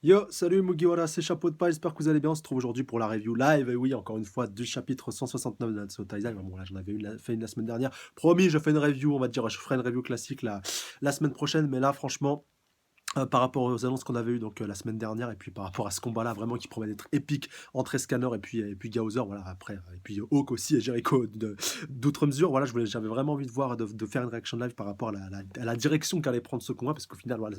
Yo, salut Mugiwara, c'est Chapeau de Paille, j'espère que vous allez bien. On se trouve aujourd'hui pour la review live, et oui, encore une fois, du chapitre 169 de Natsu no Taizai. Bon, là, j'en avais fait une la semaine dernière. Promis, je fais une review, on va dire, je ferai une review classique la semaine prochaine, mais là, franchement, par rapport aux annonces qu'on avait eues donc la semaine dernière et puis par rapport à ce combat-là vraiment qui promet d'être épique entre Escanor et puis Gaozer, voilà, après et puis Hawk aussi et Jericho d'outre mesure, voilà, j'avais vraiment envie de voir de faire une réaction live par rapport à la direction qu'allait prendre ce combat, parce qu'au final voilà,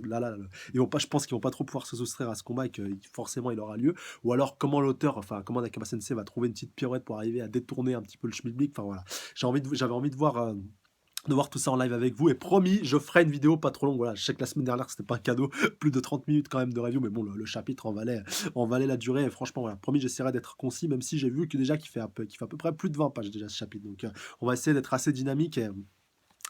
ils vont pas, je pense qu'ils vont pas trop pouvoir se soustraire à ce combat et que forcément il aura lieu, ou alors comment l'auteur, enfin comment Nakama Sensei va trouver une petite pirouette pour arriver à détourner un petit peu le schmilblick, enfin voilà, j'avais envie de voir tout ça en live avec vous, et promis, je ferai une vidéo pas trop longue. Voilà, je sais que la semaine dernière c'était pas un cadeau, plus de 30 minutes quand même de review, mais bon, le chapitre en valait la durée, et franchement, voilà, promis, j'essaierai d'être concis, même si j'ai vu que déjà qu'il fait à peu près plus de 20 pages déjà ce chapitre, donc on va essayer d'être assez dynamique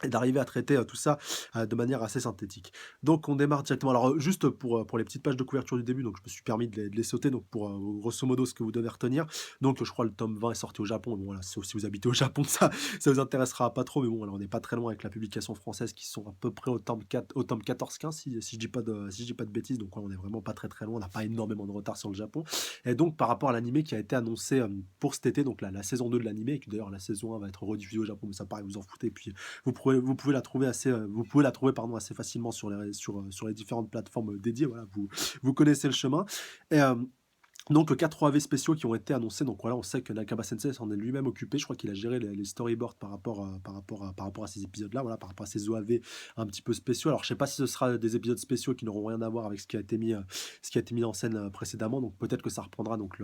et d'arriver à traiter tout ça de manière assez synthétique. Donc on démarre directement. Alors juste pour les petites pages de couverture du début, donc je me suis permis de les sauter, donc pour grosso modo ce que vous devez retenir. Donc je crois le tome 20 est sorti au Japon, bon voilà, sauf si vous habitez au Japon, ça vous intéressera pas trop, mais bon, alors on n'est pas très loin avec la publication française qui sont à peu près au tome 14-15, si je dis pas de bêtises, donc ouais, on est vraiment pas très très loin, on n'a pas énormément de retard sur le Japon. Et donc par rapport à l'animé qui a été annoncé pour cet été, donc la saison 2 de l'animé, et que d'ailleurs la saison 1 va être rediffusée au Japon, mais ça pareil, vous en foutez, puis vous pouvez la trouver assez facilement sur les différentes plateformes dédiées. Voilà, vous connaissez le chemin. Et donc 4 OAV spéciaux qui ont été annoncés. Donc voilà, on sait que Nakaba Sensei s'en est lui-même occupé. Je crois qu'il a géré les storyboards par rapport à ces épisodes-là, voilà, par rapport à ces OAV un petit peu spéciaux. Alors je sais pas si ce sera des épisodes spéciaux qui n'auront rien à voir avec ce qui a été mis en scène précédemment. Donc peut-être que ça reprendra donc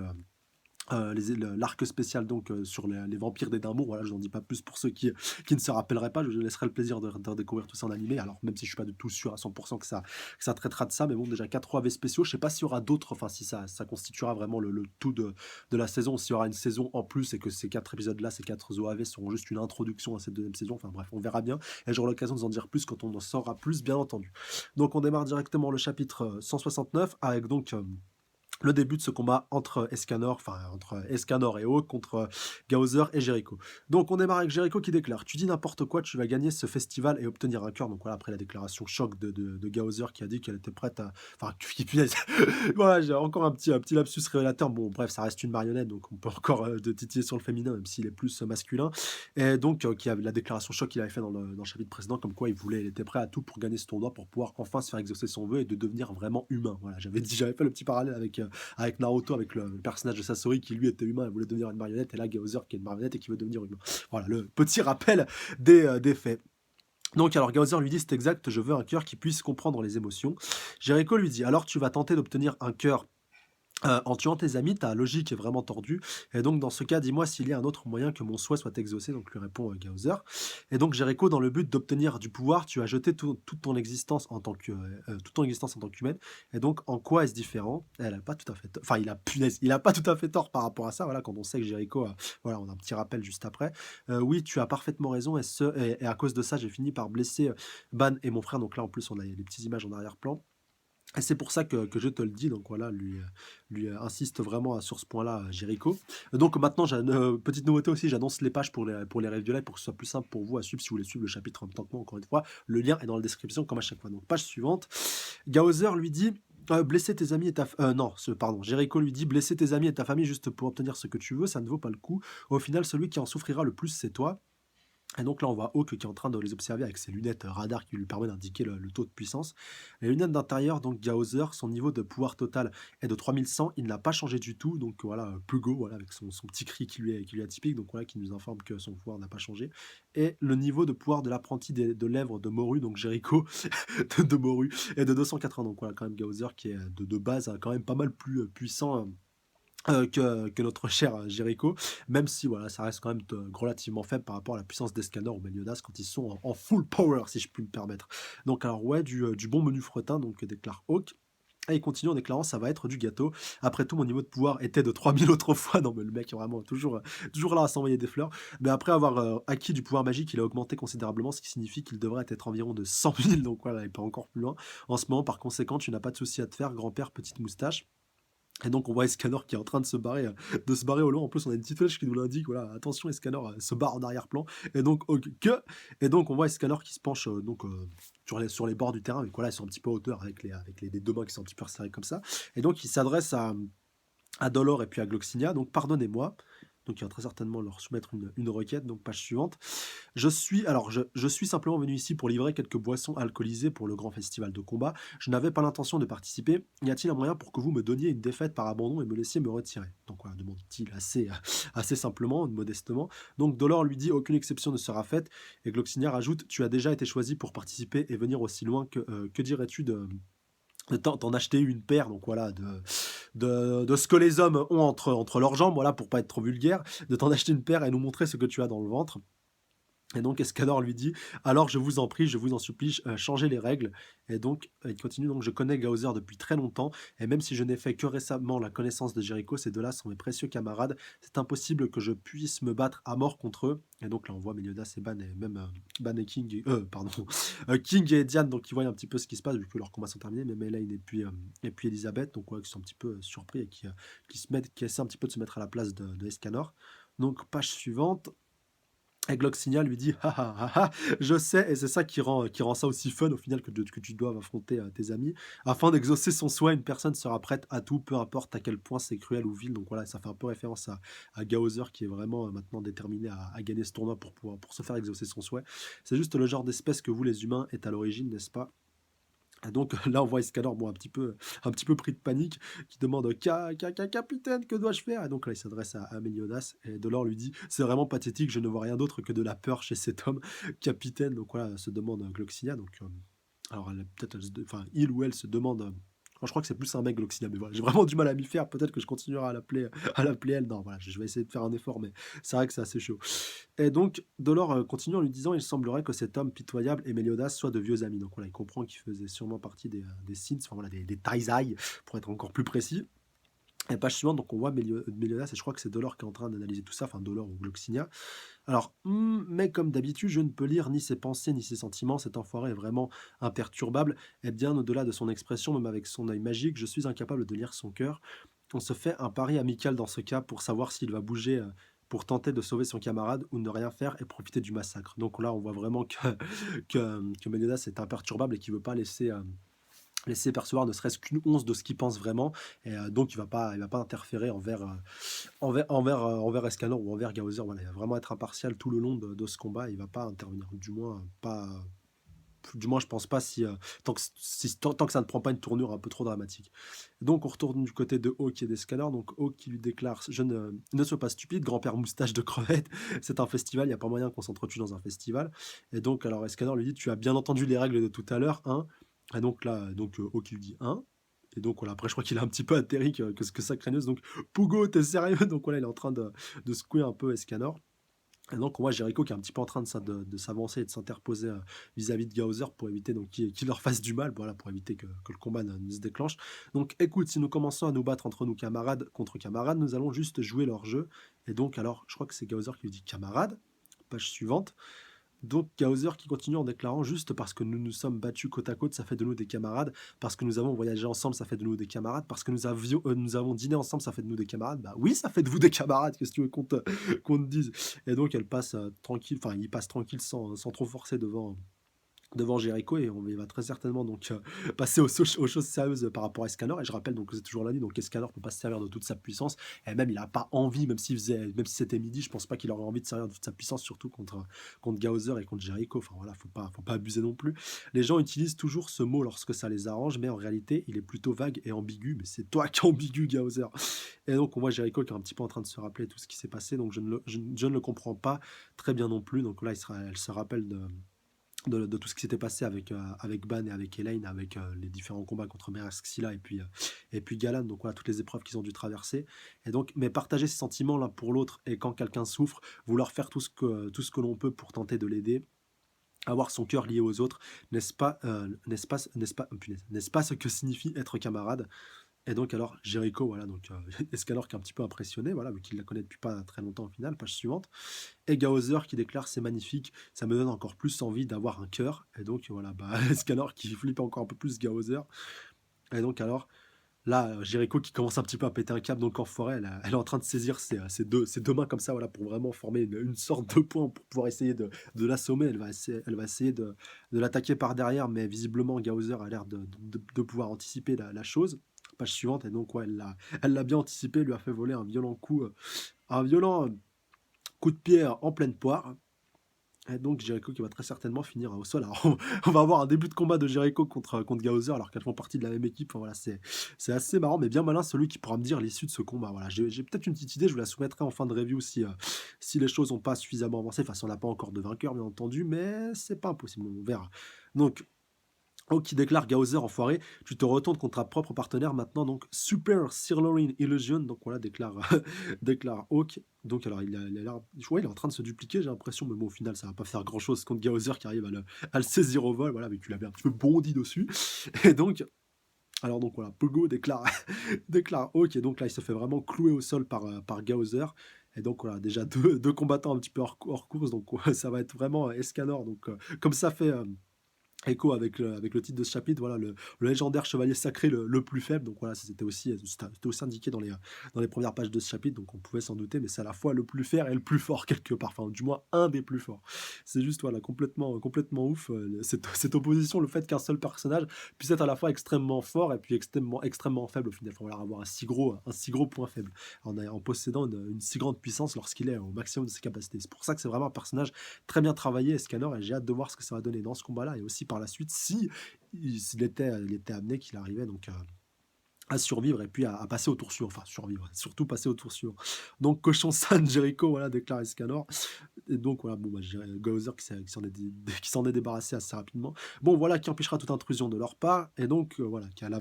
l'arc spécial donc sur les vampires d'Édimbourg. Voilà, je n'en dis pas plus pour ceux qui ne se rappelleraient pas. Je laisserai le plaisir de redécouvrir tout ça en animé. Alors même si je suis pas du tout sûr à 100% que ça traitera de ça, mais bon, déjà 4 OAV spéciaux. Je sais pas s'il y aura d'autres, enfin si ça constituera vraiment le tout de la saison, s'il y aura une saison en plus et que ces 4 épisodes-là, ces 4 OAV seront juste une introduction à cette deuxième saison. Enfin bref, on verra bien. Et j'aurai l'occasion de vous en dire plus quand on en saura plus, bien entendu. Donc on démarre directement le chapitre 169 avec donc le début de ce combat entre Escanor et Hawk contre Gaozer et Jericho. Donc on démarre avec Jericho qui déclare: tu dis n'importe quoi, tu vas gagner ce festival et obtenir un cœur. Donc voilà, après la déclaration choc de Gaozer qui a dit qu'elle était prête à. Enfin, punaise. Voilà, j'ai encore un petit lapsus révélateur. Bon, bref, ça reste une marionnette, donc on peut encore de titiller sur le féminin, même s'il est plus masculin. Et donc, qui avait la déclaration choc qu'il avait fait dans le chapitre précédent, comme quoi il était prêt à tout pour gagner ce tournoi, pour pouvoir enfin se faire exaucer son vœu et de devenir vraiment humain. Voilà, j'avais fait le petit parallèle avec Naruto, avec le personnage de Sasori qui lui était humain et voulait devenir une marionnette, et là Gaozer qui est une marionnette et qui veut devenir humain. Voilà, le petit rappel des faits. Donc alors Gaozer lui dit: c'est exact, je veux un cœur qui puisse comprendre les émotions. Jericho lui dit: alors tu vas tenter d'obtenir un cœur en tuant tes amis. Ta logique est vraiment tordue. Et donc, dans ce cas, dis-moi s'il y a un autre moyen que mon souhait soit exaucé. Donc, lui répond Gaozer. Et donc, Jericho, dans le but d'obtenir du pouvoir, tu as jeté toute ton existence en tant qu'humaine. Et donc, en quoi est-ce différent? Elle a pas tout à fait tort. Enfin, il a pas tout à fait tort par rapport à ça. Voilà, quand on sait que Jericho, voilà, on a un petit rappel juste après. Oui, tu as parfaitement raison. Et à cause de ça, j'ai fini par blesser Ban et mon frère. Donc là, en plus, on a les petites images en arrière-plan. Et c'est pour ça que je te le dis, donc voilà, lui insiste vraiment sur ce point-là, Jericho. Donc maintenant, j'ai une petite nouveauté aussi, j'annonce les pages pour les reviews live pour que ce soit plus simple pour vous à suivre si vous voulez suivre le chapitre en même temps que moi, encore une fois. Le lien est dans la description comme à chaque fois. Donc page suivante, Gaozer lui dit: blesser tes amis et ta... non, pardon, Jericho lui dit: blesser tes amis et ta famille juste pour obtenir ce que tu veux, ça ne vaut pas le coup. Au final, celui qui en souffrira le plus, c'est toi. Et donc là, on voit Hawk qui est en train de les observer avec ses lunettes radar qui lui permet d'indiquer le taux de puissance. Les lunettes d'intérieur, donc Gaozer, son niveau de pouvoir total est de 3100. Il n'a pas changé du tout. Donc voilà, Pugo, voilà, avec son petit cri qui lui est atypique. Donc voilà, qui nous informe que son pouvoir n'a pas changé. Et le niveau de pouvoir de l'apprenti de lèvres de Moru, donc Jericho, de Moru, est de 280. Donc voilà, quand même Gaozer qui est de base quand même pas mal plus puissant. Que notre cher Jericho, même si voilà, ça reste quand même relativement faible par rapport à la puissance d'Escanor ou Meliodas quand ils sont en full power, si je puis me permettre. Donc alors ouais, du bon menu fretin, donc déclare Hawk. Et il continue en déclarant: ça va être du gâteau. Après tout, mon niveau de pouvoir était de 3000 autrefois. Non mais le mec est vraiment toujours là à s'envoyer des fleurs. Mais après avoir acquis du pouvoir magique, il a augmenté considérablement, ce qui signifie qu'il devrait être environ de 100 000. Donc voilà, il peut encore plus loin. En ce moment, par conséquent, tu n'as pas de souci à te faire, grand-père, petite moustache. Et donc on voit Escanor qui est en train de se barrer au loin. En plus, on a une petite flèche qui nous l'indique, voilà, attention Escanor se barre en arrière-plan. Et donc et donc on voit Escanor qui se penche sur les bords du terrain, mais voilà, ils sont un petit peu à hauteur avec les deux mains qui sont un petit peu resserrées comme ça. Et donc il s'adresse à Dolor et puis à Gloxinia, donc pardonnez-moi. Donc il va très certainement leur soumettre une requête, donc page suivante. Je suis simplement venu ici pour livrer quelques boissons alcoolisées pour le grand festival de combat. Je n'avais pas l'intention de participer. Y a-t-il un moyen pour que vous me donniez une défaite par abandon et me laissiez me retirer? Donc voilà, demande-t-il assez simplement, modestement. Donc Dolor lui dit aucune exception ne sera faite. Et Gloxinia rajoute tu as déjà été choisi pour participer et venir aussi loin que dirais-tu de t'en acheter une paire, donc voilà, de ce que les hommes ont entre leurs jambes, voilà, pour pas être trop vulgaire, de t'en acheter une paire et nous montrer ce que tu as dans le ventre. Et donc Escanor lui dit alors je vous en prie, je vous en supplie, changez les règles. Et donc il continue donc je connais Gaozer depuis très longtemps et même si je n'ai fait que récemment la connaissance de Jericho, ces deux-là sont mes précieux camarades. C'est impossible que je puisse me battre à mort contre eux. Et donc là on voit Meliodas et Ban et même Ban et King, pardon, King et Diane donc ils voient un petit peu ce qui se passe vu que leurs combats sont terminés. Mais Elaine et puis Elisabeth donc ouais, qui sont un petit peu surpris et qui essaient un petit peu de se mettre à la place de Escanor. Donc page suivante. Et Gloxinia lui dit ah, ah, ah, ah, je sais, et c'est ça qui rend ça aussi fun au final que tu dois affronter tes amis. Afin d'exaucer son souhait, une personne sera prête à tout, peu importe à quel point c'est cruel ou vil. Donc voilà, ça fait un peu référence à Gaozer qui est vraiment maintenant déterminé à gagner ce tournoi pour se faire exaucer son souhait. C'est juste le genre d'espèce que vous, les humains, êtes à l'origine, n'est-ce pas? Et donc là, on voit Escanor bon, un petit peu pris de panique, qui demande Capitaine, que dois-je faire? Et donc là, il s'adresse à Meliodas, et Dolor lui dit c'est vraiment pathétique, je ne vois rien d'autre que de la peur chez cet homme. Capitaine, donc voilà, se demande Gloxinia. Donc, alors, enfin, il ou elle se demande. Je crois que c'est plus un mec Gloxinia, mais voilà, j'ai vraiment du mal à m'y faire. Peut-être que je continuerai à l'appeler elle. Non, voilà, je vais essayer de faire un effort, mais c'est vrai que c'est assez chaud. Et donc, Dolor continue en lui disant il semblerait que cet homme pitoyable et Méliodas soient de vieux amis. Donc voilà, il comprend qu'il faisait sûrement partie des Sins, enfin voilà, des Taizai, pour être encore plus précis. Et page suivante, donc on voit Méliodas, et je crois que c'est Dolor qui est en train d'analyser tout ça, enfin Dolor ou Gloxinia. Alors, mais comme d'habitude, je ne peux lire ni ses pensées ni ses sentiments. Cet enfoiré est vraiment imperturbable. Et bien au-delà de son expression, même avec son œil magique, je suis incapable de lire son cœur. On se fait un pari amical dans ce cas pour savoir s'il va bouger pour tenter de sauver son camarade ou ne rien faire et profiter du massacre. Donc là, on voit vraiment que Meliodas est imperturbable et qu'il ne veut pas laisser percevoir ne serait-ce qu'une once de ce qu'il pense vraiment. Et donc, il va pas interférer envers Escanor ou envers Gaozer. Voilà, il va vraiment être impartial tout le long de ce combat. Il ne va pas intervenir. Du moins, je pense pas tant que ça ne prend pas une tournure un peu trop dramatique. Donc, on retourne du côté de Hawk et d'Escanor. Donc, Hawk qui lui déclare je ne sois pas stupide, grand-père moustache de crevette. C'est un festival, il n'y a pas moyen qu'on s'entretue dans un festival. Et donc, alors, Escanor lui dit tu as bien entendu les règles de tout à l'heure, hein? Et donc, là, Hawk lui dit hein? Et donc, voilà, après, je crois qu'il a un petit peu atterri que ça craigneuse. Donc, Pougo, t'es sérieux? Donc, voilà, il est en train de secouer un peu Escanor. Et donc on voit Jericho qui est un petit peu en train de s'avancer et de s'interposer vis-à-vis de Gaozer pour éviter donc qu'il leur fasse du mal, voilà, pour éviter que le combat ne se déclenche. Donc écoute, si nous commençons à nous battre entre nous camarades contre camarades, nous allons juste jouer leur jeu. Et donc alors, je crois que c'est Gaozer qui lui dit camarade. Page suivante. Donc Gaozer qui continue en déclarant juste parce que nous nous sommes battus côte à côte, ça fait de nous des camarades. Parce que nous avons voyagé ensemble, ça fait de nous des camarades. Parce que nous avons dîné ensemble, ça fait de nous des camarades. Bah oui, ça fait de vous des camarades. Qu'est-ce que tu veux qu'on te dise? Et donc elle passe tranquille, enfin il passe tranquille sans trop forcer devant Jericho et il va très certainement donc passer aux choses sérieuses par rapport à Escanor. Et je rappelle donc que c'est toujours la nuit, donc Escanor peut pas se servir de toute sa puissance et même il a pas envie, même si c'était midi, je pense pas qu'il aurait envie de servir de toute sa puissance, surtout contre Gaozer et contre Jericho. Enfin voilà, faut pas abuser non plus. Les gens utilisent toujours ce mot lorsque ça les arrange, mais en réalité il est plutôt vague et ambigu. Mais c'est toi qui es ambigu, Gaozer. Et donc on voit Jericho qui est un petit peu en train de se rappeler tout ce qui s'est passé, donc je ne le comprends pas très bien non plus. Donc là elle se rappelle de tout ce qui s'était passé avec Ban et avec Elaine, avec les différents combats contre Merask Scylla et puis Galan, donc voilà, toutes les épreuves qu'ils ont dû traverser. Et donc, mais partager ces sentiments l'un pour l'autre, et quand quelqu'un souffre, vouloir faire tout ce que l'on peut pour tenter de l'aider, avoir son cœur lié aux autres, n'est-ce pas ce que signifie être camarade? Et donc alors Jericho, voilà, donc Escanor qui est un petit peu impressionné, voilà, vu qu'il la connaît depuis pas très longtemps au final, page suivante. Et Gaozer qui déclare c'est magnifique, ça me donne encore plus envie d'avoir un cœur. Et donc voilà, bah, Escanor qui flippe encore un peu plus Gaozer. Et donc alors Là, Jericho qui commence un petit peu à péter un câble donc en forêt, elle est en train de saisir ses 2 mains comme ça, voilà, pour vraiment former une sorte de pont pour pouvoir essayer de l'assommer. Elle va essayer de l'attaquer par derrière, mais visiblement Gaozer a l'air de pouvoir anticiper la chose. Page suivante et donc ouais, elle l'a bien anticipé, lui a fait voler un violent coup de pied en pleine poire. Et donc Jericho qui va très certainement finir au sol. Alors on va avoir un début de combat de Jericho contre Gaozer alors qu'elles font partie de la même équipe. Enfin, voilà, c'est assez marrant, mais bien malin celui qui pourra me dire l'issue de ce combat. Voilà, j'ai peut-être une petite idée, je vous la soumettrai en fin de review si les choses n'ont pas suffisamment avancé. Enfin, si on n'a pas encore de vainqueur, bien entendu, mais c'est pas impossible, on verra. Donc, Hawk qui déclare Gaozer enfoiré, tu te retournes contre ta propre partenaire maintenant, donc Super Sirloin Illusion, donc voilà, déclare Hawk. Donc alors il a l'air, ouais, il est en train de se dupliquer, j'ai l'impression, mais bon, au final, ça va pas faire grand chose contre Gaozer qui arrive à le saisir au vol, voilà, mais tu l'avais un petit peu bondi dessus. Et donc, alors donc voilà, Pogo déclare Hawk, et donc là il se fait vraiment clouer au sol par Gaozer. Et donc voilà, déjà deux combattants un petit peu hors course, donc ouais, ça va être vraiment Escanor. Donc comme ça fait écho avec le titre de ce chapitre, voilà, le légendaire chevalier sacré le plus faible. Donc voilà, c'était aussi indiqué dans les premières pages de ce chapitre, donc on pouvait s'en douter, mais c'est à la fois le plus faible et le plus fort quelque part, enfin du moins un des plus forts. C'est juste voilà, complètement ouf, cette opposition, le fait qu'un seul personnage puisse être à la fois extrêmement fort et puis extrêmement faible au final. Enfin, voilà, avoir un si gros point faible en possédant une si grande puissance lorsqu'il est au maximum de ses capacités. C'est pour ça que c'est vraiment un personnage très bien travaillé, Escanor, et j'ai hâte de voir ce que ça va donner dans ce combat-là, et aussi par la suite, si il était amené, qu'il arrivait donc à survivre et puis à passer au tour suivant, enfin survivre, surtout passer au tour suivant. Donc Cochon San Jericho, voilà, déclare Escanor, et donc voilà, bon, bah, Gaozer qui s'en est débarrassé assez rapidement. Bon, voilà, qui empêchera toute intrusion de leur part, et donc voilà, il a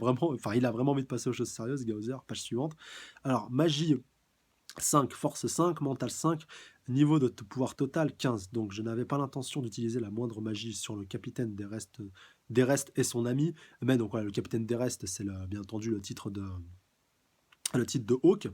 vraiment envie de passer aux choses sérieuses, Gaozer, page suivante. Alors, magie 5, force 5, mental 5, niveau de pouvoir total 15. Donc je n'avais pas l'intention d'utiliser la moindre magie sur le capitaine des restes et son ami. Mais donc voilà, le capitaine des restes, c'est bien entendu le titre de Hawk.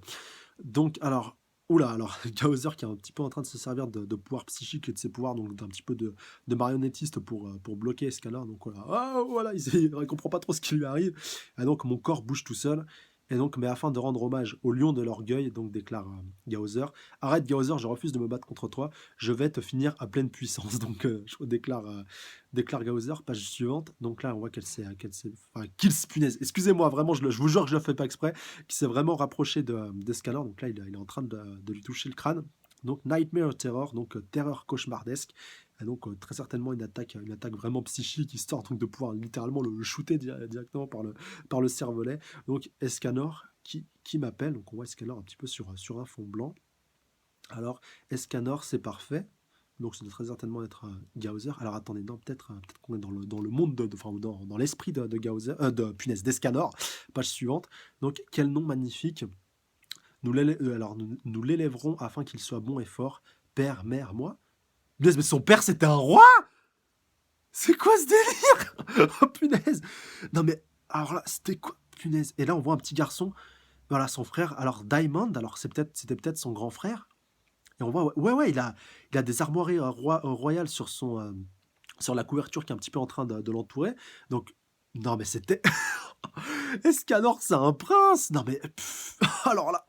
Donc alors, oula, alors Gaozer qui est un petit peu en train de se servir de pouvoir psychique et de ses pouvoirs, donc d'un petit peu de marionnettiste pour bloquer Escalor. Donc voilà, ah, voilà, il ne comprend pas trop ce qui lui arrive. Et donc mon corps bouge tout seul. Et donc, mais afin de rendre hommage au lion de l'orgueil, donc déclare Gaozer, arrête Gaozer, je refuse de me battre contre toi, je vais te finir à pleine puissance. Donc, je déclare Gaozer, page suivante. Donc là, on voit enfin, Kills, punaise, excusez-moi, vraiment, je vous jure que je le fais pas exprès, qui s'est vraiment rapproché d'Escalor. Donc là, il est en train de lui toucher le crâne. Donc Nightmare Terror, donc terreur cauchemardesque. Et donc très certainement une attaque vraiment psychique, histoire donc de pouvoir littéralement le shooter directement par le cervelet. Donc Escanor qui m'appelle, donc on voit Escanor un petit peu sur un fond blanc. Alors Escanor, c'est parfait. Donc ça doit très certainement être Gaozer. Alors attendez, non, peut-être qu'on est dans le monde enfin dans l'esprit de Gaozer, d'Escanor. Page suivante. Donc quel nom magnifique. Nous l'élèverons afin qu'il soit bon et fort. Père, mère, moi. Mais son père c'était un roi. C'est quoi ce délire? Oh punaise. Non mais alors là, c'était quoi? Punaise. Et là on voit un petit garçon. Voilà, son frère. Alors Diamond, alors c'était peut-être son grand frère. Et on voit, ouais, il a des armoiries royales sur la couverture qui est un petit peu en train de l'entourer. Donc, non mais c'était... Escanor, c'est un prince. Non mais... alors là,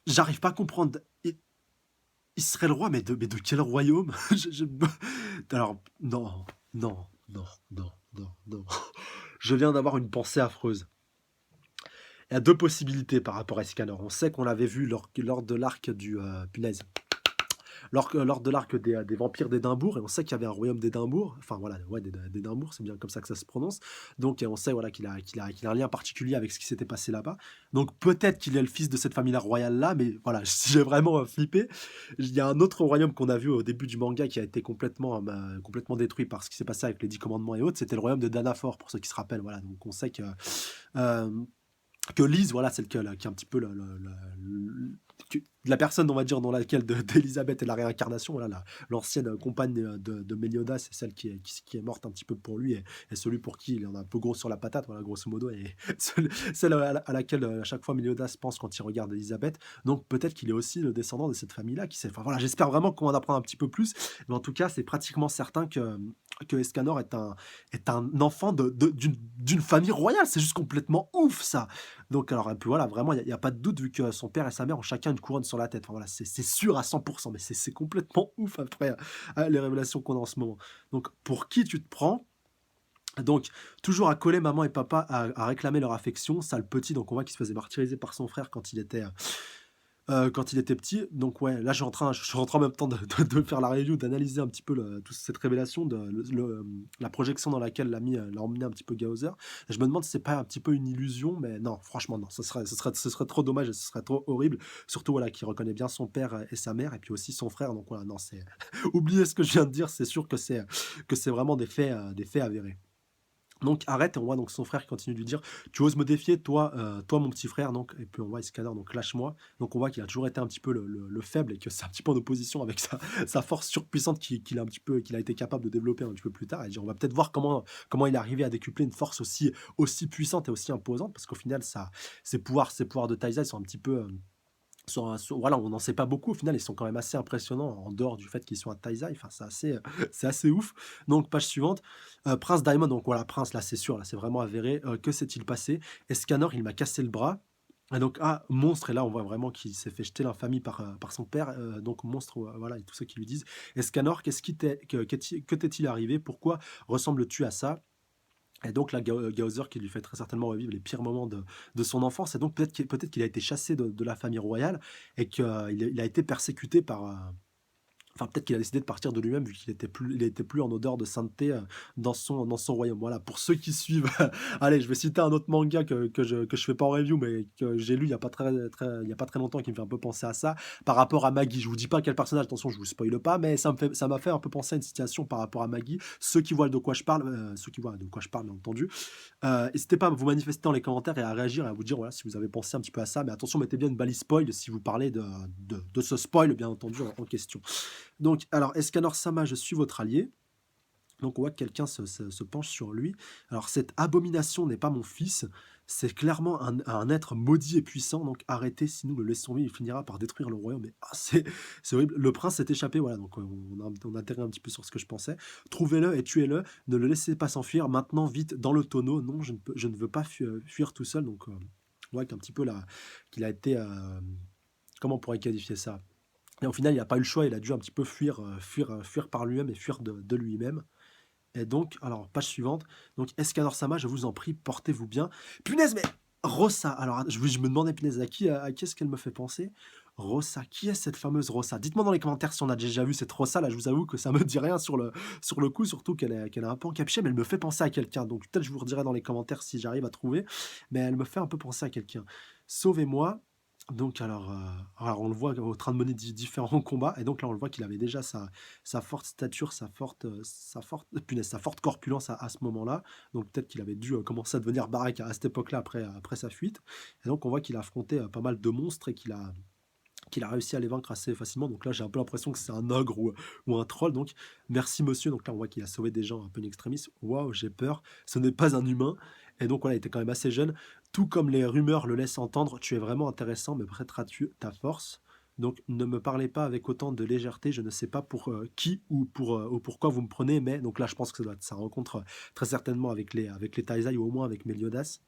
j'arrive pas à comprendre. Il serait le roi, mais de quel royaume? Alors, non, non, non, non, non, non. Je viens d'avoir une pensée affreuse. Il y a deux possibilités par rapport à Escanor. On sait qu'on l'avait vu lors de l'arc du... punaise. Lors de l'arc des vampires d'Édimbourg, et on sait qu'il y avait un royaume d'Édimbourg, enfin voilà, ouais, d'Édimbourg, c'est bien comme ça que ça se prononce. Donc on sait voilà, qu'il a un lien particulier avec ce qui s'était passé là-bas. Donc peut-être qu'il est le fils de cette famille-là royale-là, mais voilà, j'ai vraiment flippé. Il y a un autre royaume qu'on a vu au début du manga qui a été complètement détruit par ce qui s'est passé avec les 10 commandements et autres, c'était le royaume de Danafor, pour ceux qui se rappellent. Voilà, donc on sait que Lise, voilà, c'est qui est un petit peu de la personne, on va dire, dans laquelle d'Elisabeth est la réincarnation, voilà, l'ancienne compagne de Méliodas, c'est celle qui est morte un petit peu pour lui, et celui pour qui il en a un peu gros sur la patate, voilà, grosso modo, et celle à laquelle à chaque fois Méliodas pense quand il regarde Elisabeth. Donc peut-être qu'il est aussi le descendant de cette famille-là, qui sait. Enfin voilà, j'espère vraiment qu'on en apprend un petit peu plus, mais en tout cas, c'est pratiquement certain que Escanor est un enfant d'une famille royale. C'est juste complètement ouf, ça. Donc, alors, et puis voilà, vraiment, il n'y a pas de doute, vu que son père et sa mère ont chacun une couronne sur la tête. Enfin, voilà, c'est sûr à 100%, mais c'est complètement ouf après les révélations qu'on a en ce moment. Donc, pour qui tu te prends? Donc, toujours à coller maman et papa, à réclamer leur affection. Ça, le petit, donc on voit qu'il se faisait martyriser par son frère quand il était petit. Donc ouais, là je suis en train en même temps de faire la review, d'analyser un petit peu toute cette révélation, la projection dans laquelle l'a emmené un petit peu Gaozer. Et je me demande si c'est pas un petit peu une illusion, mais non, franchement non, ce serait trop dommage et ce serait trop horrible. Surtout voilà, qu'il reconnaît bien son père et sa mère, et puis aussi son frère. Donc voilà, non, c'est oubliez ce que je viens de dire, c'est sûr que c'est vraiment des faits avérés. Donc arrête, et on voit donc son frère qui continue de lui dire: «Tu oses me défier, toi mon petit frère», donc, et puis on voit Escanor, donc: «Lâche-moi». Donc on voit qu'il a toujours été un petit peu le faible, et que c'est un petit peu en opposition avec sa force surpuissante qu'il a été capable de développer un petit peu plus tard, et dire on va peut-être voir comment il est arrivé à décupler une force aussi puissante et aussi imposante, parce qu'au final ses pouvoirs de Taizai sont un petit peu, voilà, on n'en sait pas beaucoup au final, ils sont quand même assez impressionnants en dehors du fait qu'ils sont à Taizai, enfin c'est assez ouf. Donc page suivante, Prince Daimon, donc voilà, Prince, là c'est sûr, là c'est vraiment avéré. Que s'est-il passé? Escanor, il m'a cassé le bras. Et donc, ah, monstre, et là on voit vraiment qu'il s'est fait jeter l'infamie par son père, donc monstre, voilà, et tous ceux qui lui disent: «Escanor, que t'est-il arrivé? Pourquoi ressembles-tu à ça?» Et donc là, Gaozer qui lui fait très certainement revivre les pires moments de son enfance, et donc peut-être qu'il a été chassé de la famille royale, et qu'il a été persécuté enfin, peut-être qu'il a décidé de partir de lui-même, vu qu'il était plus en odeur de sainteté, dans son royaume. Voilà, pour ceux qui suivent, allez, je vais citer un autre manga que je fais pas en review, mais que j'ai lu il y a pas il y a pas très longtemps, qui me fait un peu penser à ça, par rapport à Maggie. Je vous dis pas quel personnage, attention, je vous spoile pas, mais ça m'a fait un peu penser à une situation par rapport à Maggie. Ceux qui voient de quoi je parle, bien entendu, n'hésitez pas à vous manifester dans les commentaires et à réagir et à vous dire voilà, si vous avez pensé un petit peu à ça. Mais attention, mettez bien une balise spoil si vous parlez de ce spoil, bien entendu, en question. Donc, alors, Escanor Sama, je suis votre allié. Donc, on voit que quelqu'un se penche sur lui. Alors, cette abomination n'est pas mon fils. C'est clairement un être maudit et puissant. Donc, arrêtez, sinon le laissons vivre, il finira par détruire le royaume. Mais c'est horrible. Le prince s'est échappé. Voilà, donc on a atterri un petit peu sur ce que je pensais. Trouvez-le et tuez-le. Ne le laissez pas s'enfuir. Maintenant, vite, dans le tonneau. Non, je ne veux pas fuir tout seul. Donc, on voit qu'un petit peu là, qu'il a été. Comment on pourrait qualifier ça? Et au final, il n'a pas eu le choix, il a dû un petit peu fuir par lui-même et fuir de lui-même. Et donc, alors, page suivante. Donc, Escanor Sama, je vous en prie, portez-vous bien. Punaise, mais Rossa. Alors, je me demandais, punaise, à qui est-ce qu'elle me fait penser? Rossa, qui est cette fameuse Rossa? Dites-moi dans les commentaires si on a déjà vu cette Rossa. Là, je vous avoue que ça me dit rien sur le coup, surtout qu'elle est un peu encapuchée, mais elle me fait penser à quelqu'un. Donc, peut-être je vous redirai dans les commentaires si j'arrive à trouver. Mais elle me fait un peu penser à quelqu'un. Sauvez-moi. Donc alors on le voit en train de mener différents combats, et donc là on le voit qu'il avait déjà sa forte stature, sa forte corpulence à ce moment-là. Donc peut-être qu'il avait dû commencer à devenir baraque à cette époque-là, après sa fuite. Et donc on voit qu'il a affronté pas mal de monstres, et qu'il a réussi à les vaincre assez facilement. Donc là j'ai un peu l'impression que c'est un ogre ou un troll. Donc merci monsieur. Donc là on voit qu'il a sauvé des gens un peu in extremis. Waouh, j'ai peur. Ce n'est pas un humain. Et donc voilà, il était quand même assez jeune. Tout comme les rumeurs le laissent entendre, tu es vraiment intéressant, me prêteras-tu ta force? Donc ne me parlez pas avec autant de légèreté, je ne sais pas pour qui ou pourquoi vous me prenez, mais donc là je pense que ça doit être sa rencontre, très certainement avec les Taizai, ou au moins avec Meliodas.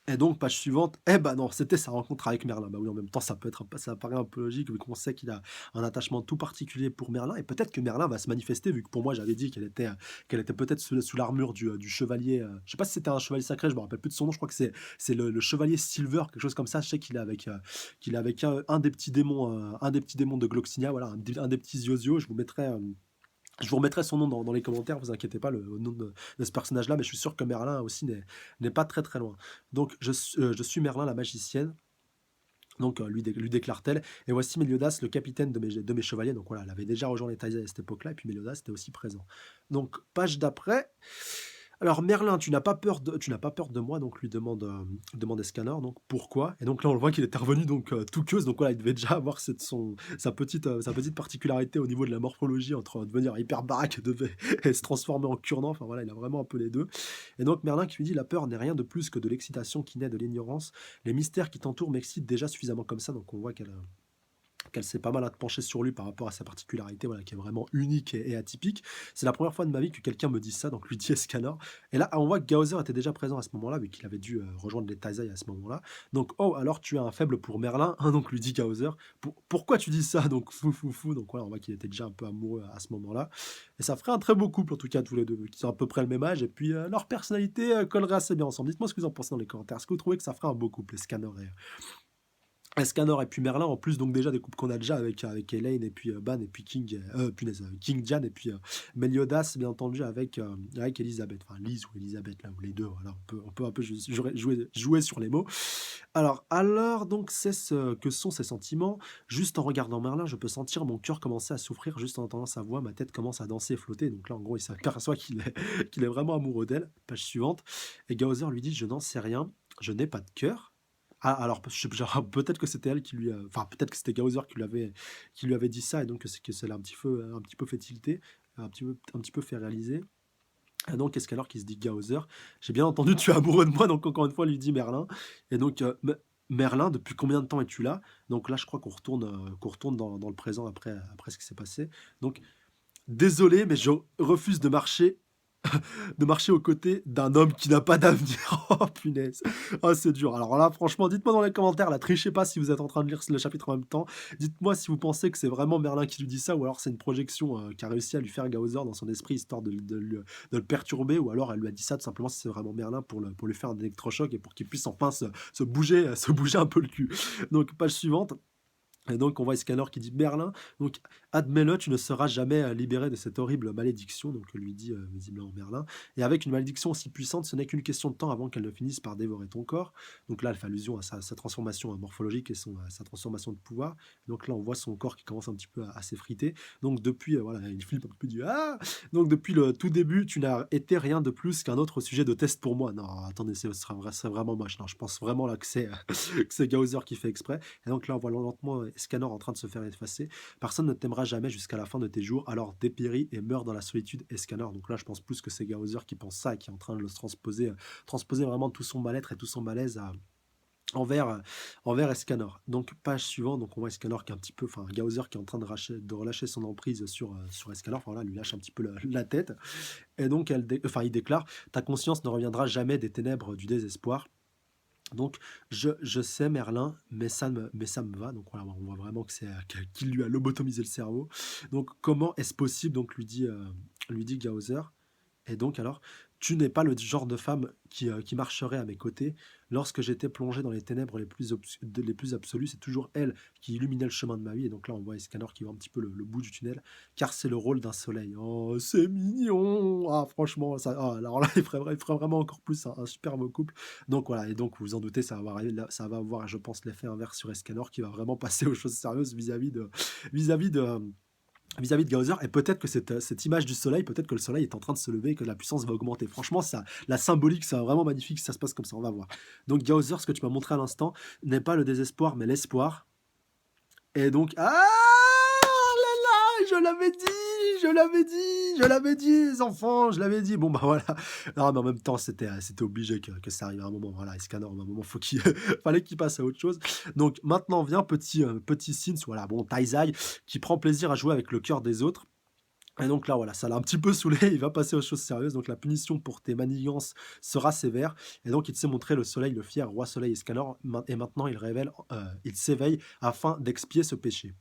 Et donc, page suivante, eh ben non, c'était sa rencontre avec Merlin. Bah oui, en même temps, ça paraît un peu logique, vu qu'on sait qu'il a un attachement tout particulier pour Merlin, et peut-être que Merlin va se manifester, vu que pour moi, j'avais dit qu'elle était peut-être sous l'armure du chevalier. Je sais pas si c'était un chevalier sacré, je me rappelle plus de son nom, je crois que c'est le chevalier Silver, quelque chose comme ça. Je sais qu'il est avec un des petits démons, de Gloxinia, voilà, un des petits Ziozio. Je vous remettrai son nom dans les commentaires, vous inquiétez pas, le nom de ce personnage-là, mais je suis sûr que Merlin aussi n'est pas très très loin. Donc je suis Merlin la magicienne, donc lui déclare-t-elle, et voici Méliodas, le capitaine de mes chevaliers. Donc voilà, elle avait déjà rejoint les Taizai à cette époque-là, et puis Méliodas était aussi présent. Donc page d'après, Alors Merlin, tu n'as pas peur de moi? Donc lui demande, demande Escanor donc: «Pourquoi?» et donc là, on le voit qu'il était revenu donc tout queuse, donc voilà, il devait déjà avoir cette son sa petite particularité au niveau de la morphologie entre devenir hyper baraque et se transformer en cure-dent, enfin voilà, il a vraiment un peu les 2 et donc Merlin qui lui dit: «La peur n'est rien de plus que de l'excitation qui naît de l'ignorance. Les mystères qui t'entourent m'excitent déjà suffisamment comme ça», donc on voit qu'elle s'est pas mal penchée sur lui par rapport à sa particularité, voilà, qui est vraiment unique et atypique. C'est la première fois de ma vie que quelqu'un me dit ça, donc lui dit Escanor. Et là, on voit que Gaozer était déjà présent à ce moment-là, vu qu'il avait dû rejoindre les Taizai à ce moment-là. Donc, oh, alors tu as un faible pour Merlin, hein, donc lui dit Gaozer. Pourquoi tu dis ça? Donc, fou, fou, fou. Donc, voilà, on voit qu'il était déjà un peu amoureux à ce moment-là. Et ça ferait un très beau couple, en tout cas, tous les deux, qui sont à peu près le même âge. Et puis, leur personnalité collerait assez bien ensemble. Dites-moi ce que vous en pensez dans les commentaires. Est-ce que vous trouvez que ça ferait un beau couple, Escanor Escanor et puis Merlin, en plus donc déjà des couples qu'on a déjà avec Elaine et puis Ban et puis King, punaise, King Jan et puis Meliodas, bien entendu, avec Elisabeth, enfin Lise ou Elisabeth, là, ou les deux, voilà, on peut un peu jouer sur les mots. Alors donc, c'est ce que sont ces sentiments. Juste en regardant Merlin, je peux sentir mon cœur commencer à souffrir, juste en entendant sa voix, ma tête commence à danser et flotter. Donc là, en gros, il s'aperçoit qu'il est vraiment amoureux d'elle. Page suivante. Et Gaozer lui dit: «Je n'en sais rien, je n'ai pas de cœur». Ah, alors, genre, peut-être que c'était elle qui lui, enfin, peut-être que c'était Gaozer qui lui avait dit ça et donc que c'est l'a un petit peu fait tilter, un petit peu fait réaliser. Et donc Escanor qui se dit: «Gaozer, j'ai bien entendu, tu es amoureux de moi», donc encore une fois, lui dit Merlin et donc Merlin, depuis combien de temps es-tu là? Donc là, je crois qu'on retourne dans le présent après ce qui s'est passé. Donc: «Désolé, mais je refuse de marcher aux côtés d'un homme qui n'a pas d'avenir». Oh punaise! Oh c'est dur. Alors là, franchement, dites-moi dans les commentaires, là, trichez pas si vous êtes en train de lire le chapitre en même temps. Dites-moi si vous pensez que c'est vraiment Merlin qui lui dit ça ou alors c'est une projection, qu'a réussi à lui faire Gaozer dans son esprit histoire de le perturber ou alors elle lui a dit ça tout simplement si c'est vraiment Merlin pour lui faire un électrochoc et pour qu'il puisse enfin se bouger, se bouger un peu le cul. Donc page suivante. Et donc, on voit Escanor qui dit: «Merlin, donc admets-le, tu ne seras jamais libéré de cette horrible malédiction», donc lui dit visiblement Merlin. «Et avec une malédiction aussi puissante, ce n'est qu'une question de temps avant qu'elle ne finisse par dévorer ton corps». Donc là, elle fait allusion à sa transformation morphologique et sa transformation de pouvoir. Donc là, on voit son corps qui commence un petit peu à s'effriter. Donc depuis, voilà, il flippe un peu du «Ah!». Donc depuis le tout début, tu n'as été rien de plus qu'un autre sujet de test pour moi. Non, attendez, c'est vraiment moche. Non, je pense vraiment là que c'est que c'est Gaozer qui fait exprès. Et donc là, on voit lentement Escanor en train de se faire effacer. Personne ne t'aimera jamais jusqu'à la fin de tes jours, alors dépéris et meurs dans la solitude, Escanor. Donc là, je pense plus que c'est Gaozer qui pense ça et qui est en train de le transposer vraiment tout son mal-être et tout son malaise envers, envers Escanor. Donc, page suivante, donc on voit Escanor qui est un petit peu, enfin, Gaozer qui est en train de relâcher son emprise sur Escanor. Enfin, voilà, lui lâche un petit peu la tête. Et donc, enfin, il déclare: ta conscience ne reviendra jamais des ténèbres du désespoir. Donc, je sais Merlin, mais ça me va. Donc voilà, on voit vraiment que c'est qu'il lui a lobotomisé le cerveau. Donc, comment est-ce possible? Donc, lui dit Gaozer. Et donc alors, tu n'es pas le genre de femme qui marcherait à mes côtés. Lorsque j'étais plongé dans les ténèbres les plus absolues, c'est toujours elle qui illuminait le chemin de ma vie. Et donc là, on voit Escanor qui voit un petit peu le bout du tunnel, car c'est le rôle d'un soleil. Oh, c'est mignon! Ah, franchement, ça, ah, alors là, il ferait vraiment encore plus un super beau couple. Donc voilà, et donc vous vous en doutez, ça va avoir, je pense, l'effet inverse sur Escanor qui va vraiment passer aux choses sérieuses vis-à-vis de Gaozer. Et peut-être que cette image du soleil, peut-être que le soleil est en train de se lever et que la puissance va augmenter. Franchement, ça, la symbolique, c'est vraiment magnifique si ça se passe comme ça, on va voir. Donc Gaozer, ce que tu m'as montré à l'instant, n'est pas le désespoir, mais l'espoir. Et donc, ah là là, je l'avais dit, les enfants, je l'avais dit. Bon, bah voilà. Non, mais en même temps, c'était obligé que ça arrive à un moment. Voilà, Escanor, à un moment, fallait qu'il passe à autre chose. Donc maintenant vient petit Sins, voilà, bon, Taizai, qui prend plaisir à jouer avec le cœur des autres. Et donc là, voilà, ça l'a un petit peu saoulé, il va passer aux choses sérieuses. Donc la punition pour tes manigances sera sévère. Et donc il s'est montré le soleil, le fier roi soleil Escanor, et maintenant il s'éveille afin d'expier ce péché.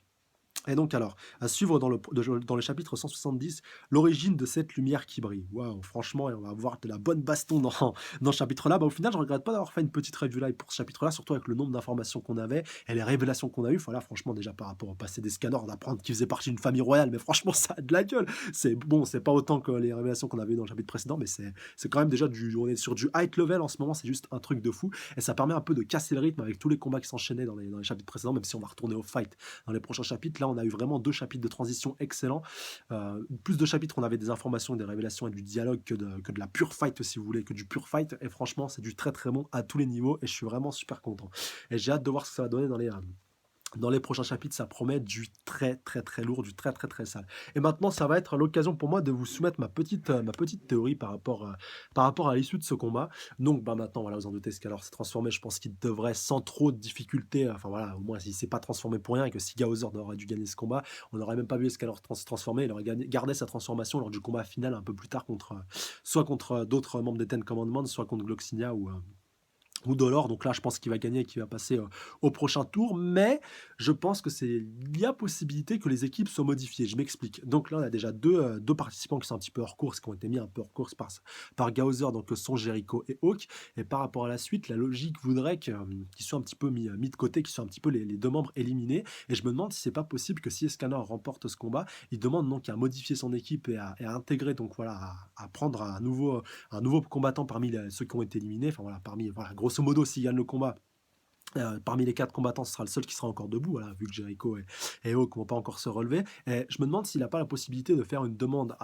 Et donc alors, à suivre dans le chapitre 170, l'origine de cette lumière qui brille. Waouh, franchement, et on va avoir de la bonne baston dans ce chapitre-là. Bah, au final, je regrette pas d'avoir fait une petite review live pour ce chapitre-là, surtout avec le nombre d'informations qu'on avait et les révélations qu'on a eues. Voilà, franchement, déjà par rapport au passé d'Escanor, d'apprendre qu'il faisait partie d'une famille royale, mais franchement, ça a de la gueule. C'est bon, c'est pas autant que les révélations qu'on avait eues dans le chapitre précédent, mais c'est quand même déjà on est sur du high level en ce moment, c'est juste un truc de fou. Et ça permet un peu de casser le rythme avec tous les combats qui s'enchaînaient dans les chapitres précédents, même si on va retourner au fight dans les prochains chapitres. Là, on a eu vraiment 2 chapitres de transition excellents. Plus de chapitres, on avait des informations, des révélations et du dialogue que de la pure fight, si vous voulez, que du pure fight. Et franchement, c'est du très très bon à tous les niveaux et je suis vraiment super content. Et j'ai hâte de voir ce que ça va donner dans les prochains chapitres. Ça promet du très très très lourd, du très très très sale. Et maintenant, ça va être l'occasion pour moi de vous soumettre ma petite théorie par rapport à l'issue de ce combat. Donc bah maintenant, voilà, vous en doutez, Scanner s'est transformé. Je pense qu'il devrait sans trop de difficulté, enfin voilà, au moins s'il s'est pas transformé pour rien et que si Gaozer aurait dû gagner ce combat, on n'aurait même pas vu Scanner se transformer. Il aurait gardé sa transformation lors du combat final un peu plus tard contre soit contre d'autres membres des Ten Commandments, soit contre Gloxinia ou Dolor. Donc là, je pense qu'il va gagner et qu'il va passer au prochain tour. Mais je pense que il y a possibilité que les équipes soient modifiées. Je m'explique. Donc là, on a déjà deux participants qui sont un petit peu hors course, qui ont été mis un peu hors course par Gaozer, donc sont Jericho et Hawk. Et par rapport à la suite, la logique voudrait qu'ils soient un petit peu mis de côté, qu'ils soient un petit peu les deux membres éliminés. Et je me demande si c'est pas possible que si Escanor remporte ce combat, il demande donc à modifier son équipe et à intégrer, donc voilà, à prendre un nouveau combattant parmi ceux qui ont été éliminés. Enfin voilà, grosso modo, s'il gagne le combat, parmi les 4 combattants, ce sera le seul qui sera encore debout, voilà, vu que Jericho et Hawk ne vont pas encore se relever. Et je me demande s'il n'a pas la possibilité de faire une demande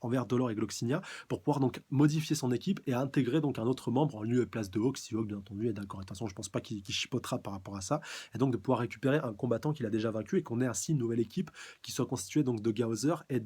envers Dolor et Gloxinia pour pouvoir donc modifier son équipe et intégrer donc un autre membre en lieu et place de Hawk, si Hawk bien entendu est d'accord. De toute façon, je ne pense pas qu'il chipotera par rapport à ça. Et donc de pouvoir récupérer un combattant qu'il a déjà vaincu et qu'on ait ainsi une nouvelle équipe qui soit constituée donc de Gaozer et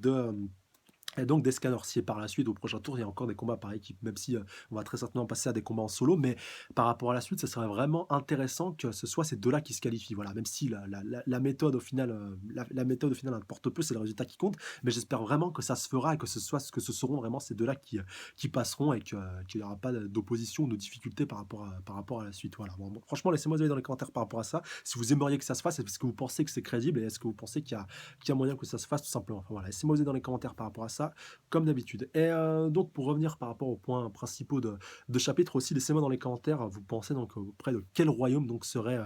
donc des scanners. Si par la suite, au prochain tour, il y a encore des combats par équipe, même si on va très certainement passer à des combats en solo, mais par rapport à la suite, ça serait vraiment intéressant que ce soit ces deux-là qui se qualifient. Voilà, même si la méthode au final, la méthode au final importe peu, c'est le résultat qui compte, mais j'espère vraiment que ça se fera et que ce seront vraiment ces deux-là qui passeront et qu'il n'y aura pas d'opposition ou de difficulté par rapport à la suite. Voilà. Bon, franchement, laissez-moi savoir dans les commentaires par rapport à ça. Si vous aimeriez que ça se fasse, est-ce que vous pensez que c'est crédible et est-ce que vous pensez qu'il y a moyen que ça se fasse tout simplement. Enfin, voilà, laissez-moi dans les commentaires par rapport à ça comme d'habitude. Et donc, pour revenir par rapport aux points principaux de chapitre aussi, laissez-moi dans les commentaires, vous pensez donc auprès de quel royaume donc serait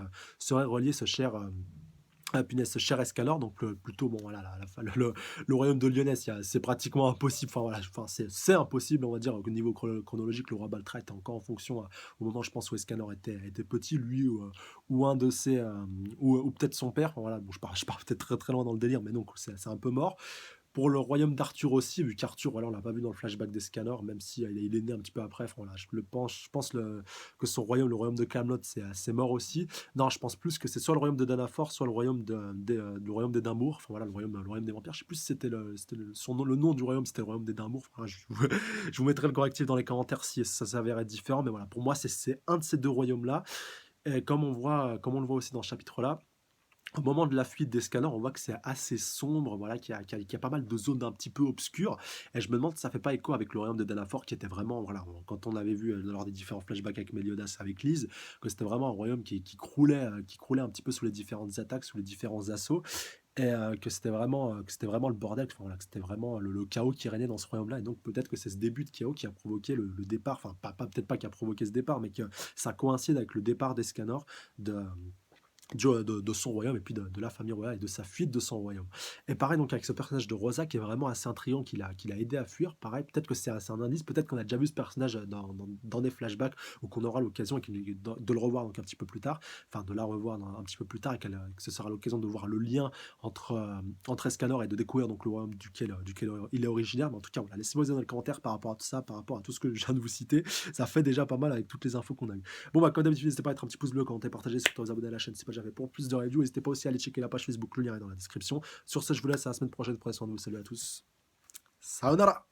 relié ce cher... punaise, ce cher Escanor, donc plutôt, bon, voilà, le royaume de Lyonès, c'est pratiquement impossible, enfin voilà, c'est impossible, on va dire, au niveau chronologique, le roi Baltra était encore en fonction au moment, je pense, où Escanor était petit, lui, ou un de ses, ou peut-être son père, enfin, voilà, bon, je pars peut-être très très loin dans le délire, mais donc c'est un peu mort. Pour le royaume d'Arthur aussi, vu qu'Arthur, voilà, on l'a pas vu dans le flashback des scanners, même si il est né un petit peu après. Enfin, voilà, je pense que son royaume, le royaume de Camelot, c'est mort aussi. Non, je pense plus que c'est soit le royaume de Danafor, soit le royaume le royaume d'Édimbourg. Enfin voilà, le royaume des vampires. Je sais plus si son nom, le nom du royaume, c'était le royaume d'Édimbourg. Enfin, je vous mettrai le correctif dans les commentaires si ça s'avère être différent. Mais voilà, pour moi, c'est un de ces deux royaumes-là. Et comme on le voit aussi dans ce chapitre-là, au moment de la fuite des scanners, on voit que c'est assez sombre, voilà, qu'il y a pas mal de zones un petit peu obscures. Et je me demande si ça fait pas écho avec le royaume de Danafor, qui était vraiment, voilà, quand on avait vu lors des différents flashbacks avec Meliodas, avec Lise, que c'était vraiment un royaume qui croulait un petit peu sous les différentes attaques, sous les différents assauts, et que c'était vraiment le bordel, enfin, voilà, que c'était vraiment le chaos qui régnait dans ce royaume-là. Et donc peut-être que c'est ce début de chaos qui a provoqué le départ, enfin peut-être pas qui a provoqué ce départ, mais que ça coïncide avec le départ des scanners de de son royaume et puis de la famille royale et de sa fuite de son royaume. Et pareil donc avec ce personnage de Rosa qui est vraiment assez intriguant, qui l'a aidé à fuir. Pareil, peut-être que c'est un indice, peut-être qu'on a déjà vu ce personnage dans des flashbacks ou qu'on aura l'occasion de le revoir donc un petit peu plus tard, enfin de la revoir un petit peu plus tard et que ce sera l'occasion de voir le lien entre Escanor et de découvrir donc le royaume duquel il est originaire. Mais en tout cas, voilà, laissez-moi dans les commentaires par rapport à tout ça, par rapport à tout ce que je viens de vous citer. Ça fait déjà pas mal avec toutes les infos qu'on a eues. Bon bah comme d'habitude, n'hésitez pas à mettre un petit pouce bleu, commenter, partager, surtout vous abonner à la chaîne si pas déjà fait. Pour plus de reviews, n'hésitez pas aussi à aller checker la page Facebook, le lien est dans la description. Sur ce, je vous laisse à la semaine prochaine, prenez soin de vous, salut à tous. Sayonara.